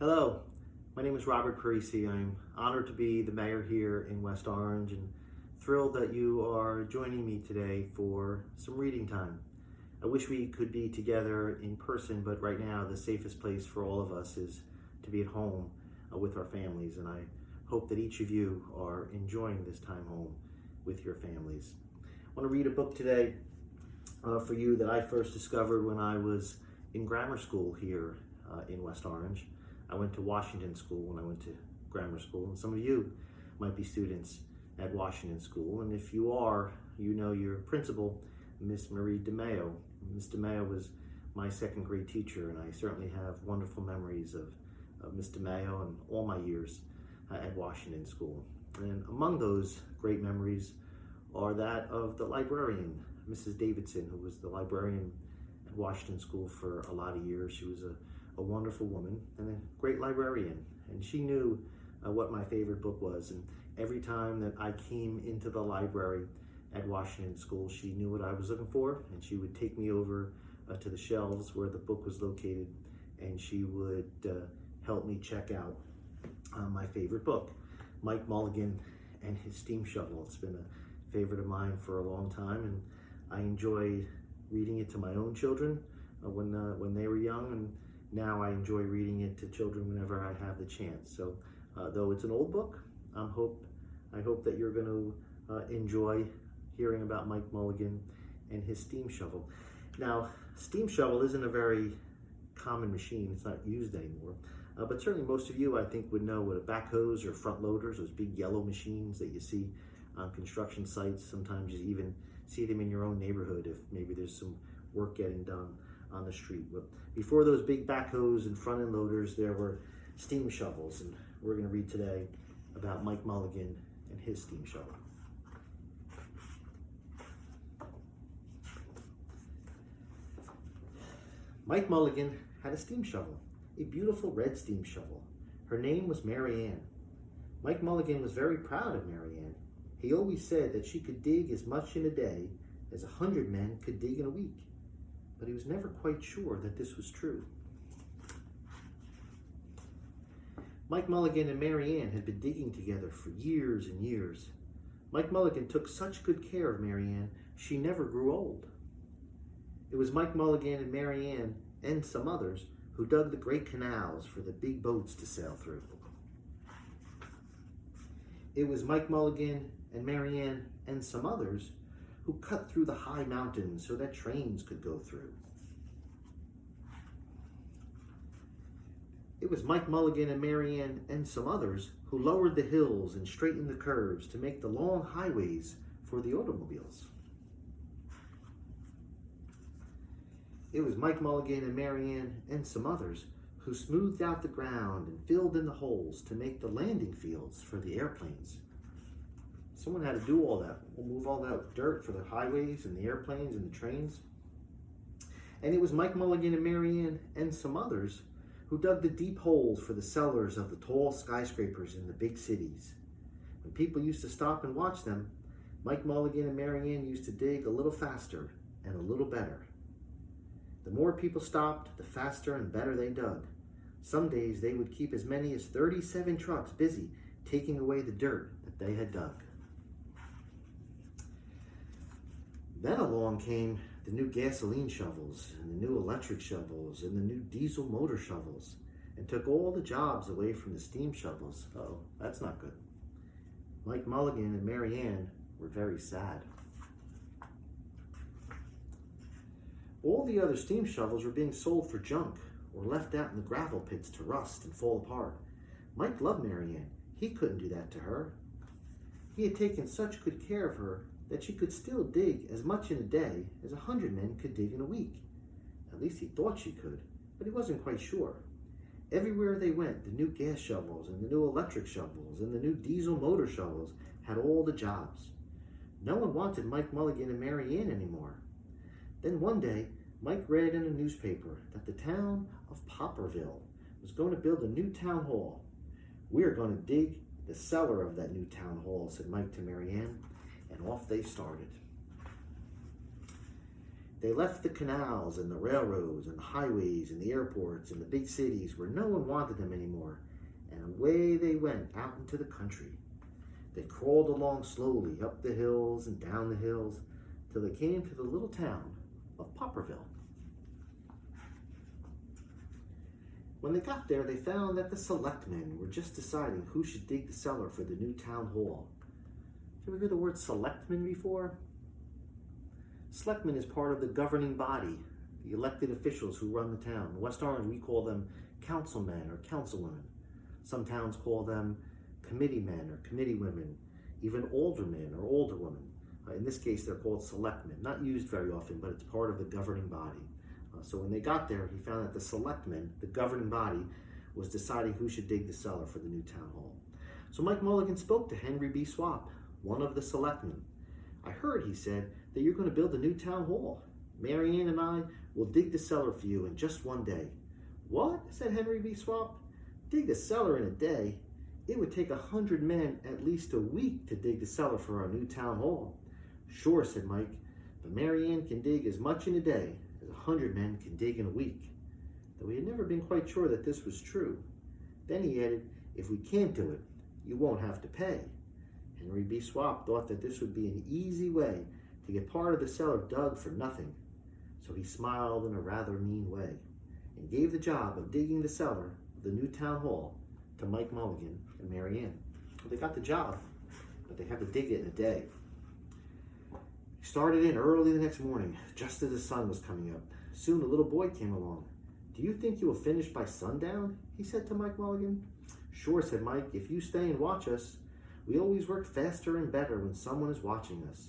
Hello, my name is Robert Parisi. I'm honored to be the mayor here in West Orange and thrilled that you are joining me today for some reading time. I wish we could be together in person, but right now the safest place for all of us is to be at home with our families, and I hope that each of you are enjoying this time home with your families. I want to read a book today for you that I first discovered when I was in grammar school here in West Orange. I went to Washington School when I went to grammar school, and some of you might be students at Washington School, and if you are, you know your principal, Miss Marie DeMayo. Miss DeMayo was my second grade teacher, and I certainly have wonderful memories of Miss DeMayo and all my years at Washington School. And among those great memories are that of the librarian, Mrs. Davidson, who was the librarian at Washington School for a lot of years. She was a wonderful woman and a great librarian, and she knew what my favorite book was, and every time that I came into the library at Washington School, she knew what I was looking for, and she would take me over to the shelves where the book was located, and she would help me check out my favorite book, Mike Mulligan and His Steam Shovel. It's been a favorite of mine for a long time, and I enjoyed reading it to my own children when they were young, and now I enjoy reading it to children whenever I have the chance. So though it's an old book, I hope that you're going to enjoy hearing about Mike Mulligan and his steam shovel. Now, steam shovel isn't a very common machine. It's not used anymore. But certainly most of you, I think, would know what a backhoes or front loaders, those big yellow machines that you see on construction sites. Sometimes you even see them in your own neighborhood if maybe there's some work getting done on the street. But before those big backhoes and front end loaders, there were steam shovels, and we're going to read today about Mike Mulligan and his steam shovel. Mike Mulligan had a steam shovel, a beautiful red steam shovel. Her name was Mary Ann. Mike Mulligan was very proud of Mary Ann. He always said that she could dig as much in a day as 100 men could dig in a week, but he was never quite sure that this was true. Mike Mulligan and Mary Ann had been digging together for years and years. Mike Mulligan took such good care of Mary Ann, she never grew old. It was Mike Mulligan and Mary Ann and some others who dug the great canals for the big boats to sail through. It was Mike Mulligan and Mary Ann and some others who cut through the high mountains so that trains could go through. It was Mike Mulligan and Mary Ann and some others who lowered the hills and straightened the curves to make the long highways for the automobiles. It was Mike Mulligan and Mary Ann and some others who smoothed out the ground and filled in the holes to make the landing fields for the airplanes. Someone had to do all that. We'll move all that dirt for the highways and the airplanes and the trains. And it was Mike Mulligan and Mary Ann and some others who dug the deep holes for the cellars of the tall skyscrapers in the big cities. When people used to stop and watch them, Mike Mulligan and Mary Ann used to dig a little faster and a little better. The more people stopped, the faster and better they dug. Some days they would keep as many as 37 trucks busy taking away the dirt that they had dug. Then along came the new gasoline shovels and the new electric shovels and the new diesel motor shovels and took all the jobs away from the steam shovels. Uh-oh, that's not good. Mike Mulligan and Mary Ann were very sad. All the other steam shovels were being sold for junk or left out in the gravel pits to rust and fall apart. Mike loved Mary Ann. He couldn't do that to her. He had taken such good care of her that she could still dig as much in a day as 100 men could dig in a week. At least he thought she could, but he wasn't quite sure. Everywhere they went, the new gas shovels and the new electric shovels and the new diesel motor shovels had all the jobs. No one wanted Mike Mulligan and Mary Ann anymore. Then one day, Mike read in a newspaper that the town of Popperville was going to build a new town hall. "We're going to dig the cellar of that new town hall," said Mike to Mary Ann, and off they started. They left the canals and the railroads and the highways and the airports and the big cities where no one wanted them anymore, and away they went out into the country. They crawled along slowly up the hills and down the hills till they came to the little town of Popperville. When they got there, they found that the selectmen were just deciding who should dig the cellar for the new town hall. Have you ever heard the word selectmen before? Selectmen is part of the governing body, the elected officials who run the town. In West Orange, we call them councilmen or councilwomen. Some towns call them committeemen or committeewomen, even aldermen or alderwomen. In this case, they're called selectmen. Not used very often, but it's part of the governing body. So when they got there, he found that the selectmen, the governing body, was deciding who should dig the cellar for the new town hall. So Mike Mulligan spoke to Henry B. Swap, one of the selectmen. I heard, he said, that you're going to build a new town hall. Mary Ann and I will dig the cellar for you in just one day. What? Said Henry B. Swap. Dig the cellar in a day? It would take 100 men at least a week to dig the cellar for our new town hall. Sure, said Mike, but Mary Ann can dig as much in a day as 100 men can dig in a week. Though he had never been quite sure that this was true. Then he added, if we can't do it, you won't have to pay. Henry B. Swap thought that this would be an easy way to get part of the cellar dug for nothing. So he smiled in a rather mean way and gave the job of digging the cellar of the new town hall to Mike Mulligan and Mary Ann. They got the job, but they had to dig it in a day. He started in early the next morning, just as the sun was coming up. Soon a little boy came along. Do you think you will finish by sundown? He said to Mike Mulligan. Sure, said Mike, if you stay and watch us. We always work faster and better when someone is watching us.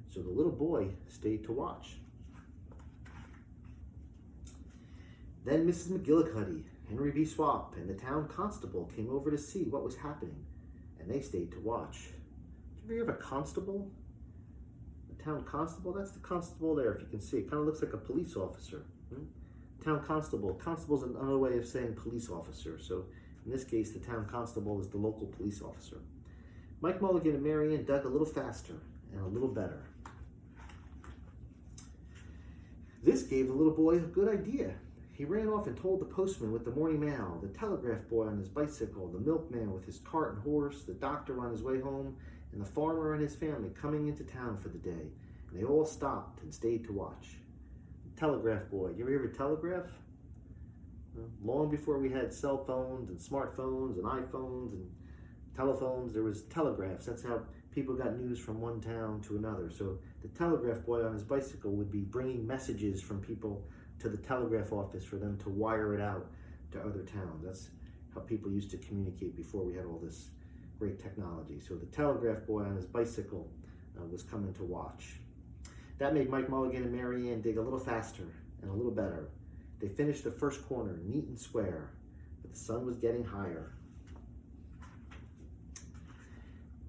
So the little boy stayed to watch. Then Mrs. McGillicuddy, Henry B. Swap, and the town constable came over to see what was happening, and they stayed to watch. Did you ever hear of a constable? A town constable? That's the constable there, if you can see. It kind of looks like a police officer. Town constable. Constable's another way of saying police officer. So in this case, the town constable is the local police officer. Mike Mulligan and Mary Ann dug a little faster and a little better. This gave the little boy a good idea. He ran off and told the postman with the morning mail, the telegraph boy on his bicycle, the milkman with his cart and horse, the doctor on his way home, and the farmer and his family coming into town for the day. And they all stopped and stayed to watch. The telegraph boy. You ever hear of a telegraph? Long before we had cell phones and smartphones and iPhones and telephones, there was telegraphs. That's how people got news from one town to another. So the telegraph boy on his bicycle would be bringing messages from people to the telegraph office for them to wire it out to other towns. That's how people used to communicate before we had all this great technology. So the telegraph boy on his bicycle was coming to watch. That made Mike Mulligan and Mary Ann dig a little faster and a little better. They finished the first corner neat and square, but the sun was getting higher.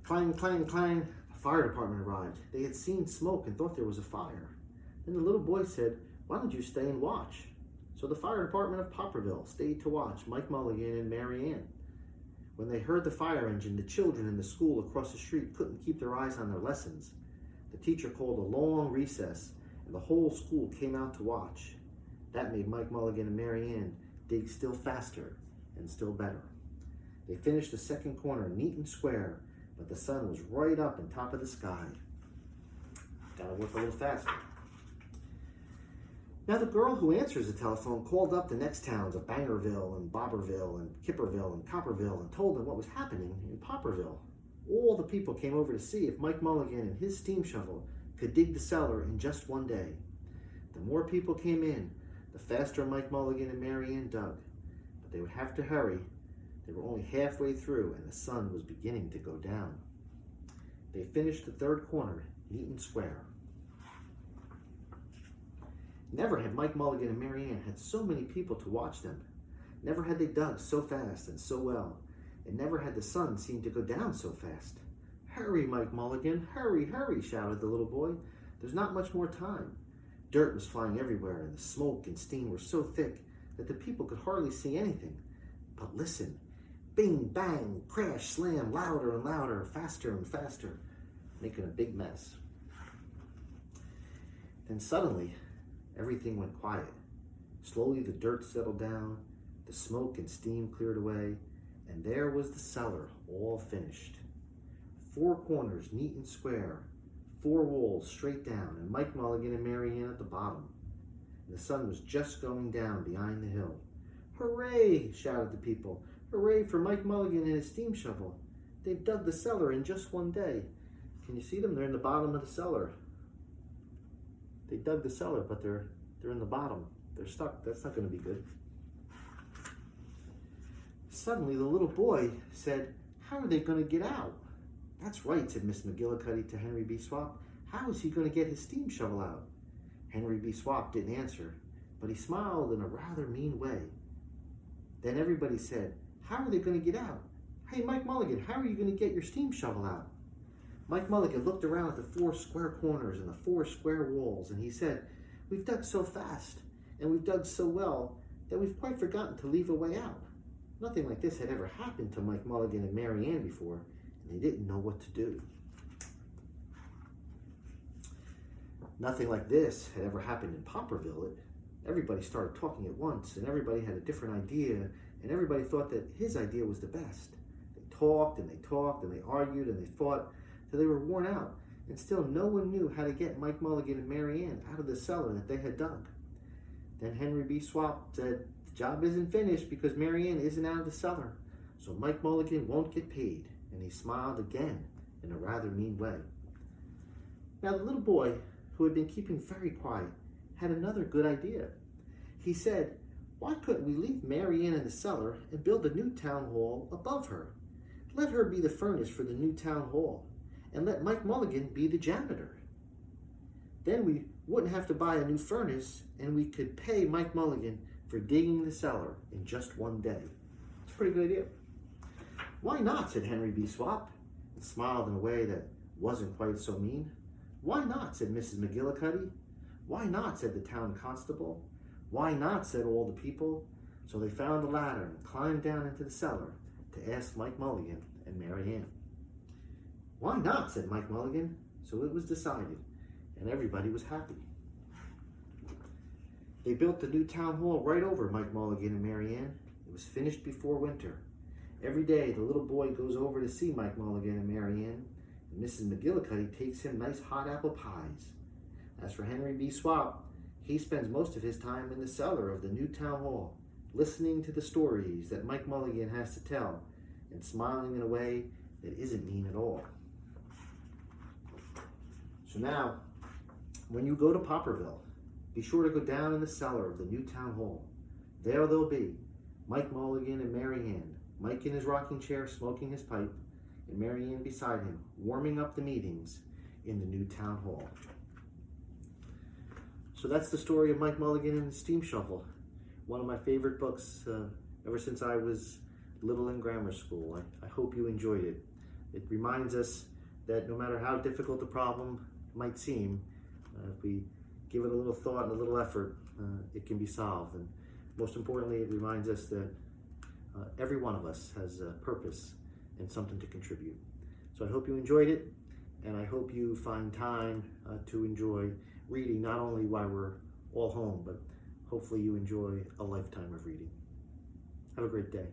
Clang, clang, clang, the fire department arrived. They had seen smoke and thought there was a fire. Then the little boy said, why don't you stay and watch? So the fire department of Popperville stayed to watch Mike Mulligan and Mary Ann. When they heard the fire engine, the children in the school across the street couldn't keep their eyes on their lessons. The teacher called a long recess, and the whole school came out to watch. That made Mike Mulligan and Mary Ann dig still faster and still better. They finished the second corner neat and square, but the sun was right up on top of the sky. Gotta work a little faster. Now the girl who answers the telephone called up the next towns of Bangerville and Bobberville and Kipperville and Copperville and told them what was happening in Popperville. All the people came over to see if Mike Mulligan and his steam shovel could dig the cellar in just one day. The more people came in, the faster Mike Mulligan and Mary Ann dug. But they would have to hurry. They were only halfway through and the sun was beginning to go down. They finished the third corner neat and square. Never had Mike Mulligan and Mary Ann had so many people to watch them. Never had they dug so fast and so well. And never had the sun seemed to go down so fast. Hurry, Mike Mulligan, hurry, hurry, shouted the little boy. There's not much more time. Dirt was flying everywhere, and the smoke and steam were so thick that the people could hardly see anything. But listen, bing, bang, crash, slam, louder and louder, faster and faster, making a big mess. Then suddenly, everything went quiet. Slowly the dirt settled down, the smoke and steam cleared away, and there was the cellar all finished. 4 corners neat and square, 4 walls straight down, and Mike Mulligan and Mary Ann at the bottom. And the sun was just going down behind the hill. "Hooray!" shouted the people. "Hooray for Mike Mulligan and his steam shovel. They've dug the cellar in just one day." Can you see them? They're in the bottom of the cellar. They dug the cellar, but they're in the bottom. They're stuck. That's not going to be good. Suddenly, the little boy said, "How are they going to get out?" "That's right," said Miss McGillicuddy to Henry B. Swap. "How is he going to get his steam shovel out?" Henry B. Swap didn't answer, but he smiled in a rather mean way. Then everybody said, "How are they going to get out? Hey, Mike Mulligan, how are you going to get your steam shovel out?" Mike Mulligan looked around at the 4 square corners and the 4 square walls, and he said, "We've dug so fast, and we've dug so well, that we've quite forgotten to leave a way out." Nothing like this had ever happened to Mike Mulligan and Mary Ann before, and they didn't know what to do. Nothing like this had ever happened in Popperville. Everybody started talking at once, and everybody had a different idea, and everybody thought that his idea was the best. They talked, and they talked, and they argued, and they fought, till they were worn out, and still no one knew how to get Mike Mulligan and Mary Ann out of the cellar that they had dug. Then Henry B. Swap said, "The job isn't finished because Mary Ann isn't out of the cellar, so Mike Mulligan won't get paid," and he smiled again in a rather mean way. Now the little boy, who had been keeping very quiet, had another good idea. He said, "Why couldn't we leave Mary Ann in the cellar and build a new town hall above her? Let her be the furnace for the new town hall, and let Mike Mulligan be the janitor. Then we wouldn't have to buy a new furnace, and we could pay Mike Mulligan for digging the cellar in just one day." It's a pretty good idea. "Why not?" said Henry B. Swap, and smiled in a way that wasn't quite so mean. "Why not?" said Mrs. McGillicuddy. "Why not?" said the town constable. "Why not?" said all the people. So they found a ladder and climbed down into the cellar to ask Mike Mulligan and Mary Ann. "Why not?" said Mike Mulligan. So it was decided, and everybody was happy. They built the new town hall right over Mike Mulligan and Mary Ann. It was finished before winter. Every day the little boy goes over to see Mike Mulligan and Mary Ann, and Mrs. McGillicuddy takes him nice hot apple pies. As for Henry B. Swap, he spends most of his time in the cellar of the new town hall, listening to the stories that Mike Mulligan has to tell, and smiling in a way that isn't mean at all. So now, when you go to Popperville, be sure to go down in the cellar of the new town hall. There they'll be, Mike Mulligan and Mary Ann, Mike in his rocking chair smoking his pipe, and Mary Ann beside him, warming up the meetings in the new town hall. So that's the story of Mike Mulligan and the steam shovel. One of my favorite books ever since I was little in grammar school. I hope you enjoyed it. It reminds us that no matter how difficult the problem might seem, if we give it a little thought and a little effort, it can be solved. And most importantly, it reminds us that every one of us has a purpose and something to contribute. So I hope you enjoyed it, and I hope you find time to enjoy reading, not only while we're all home, but hopefully you enjoy a lifetime of reading. Have a great day.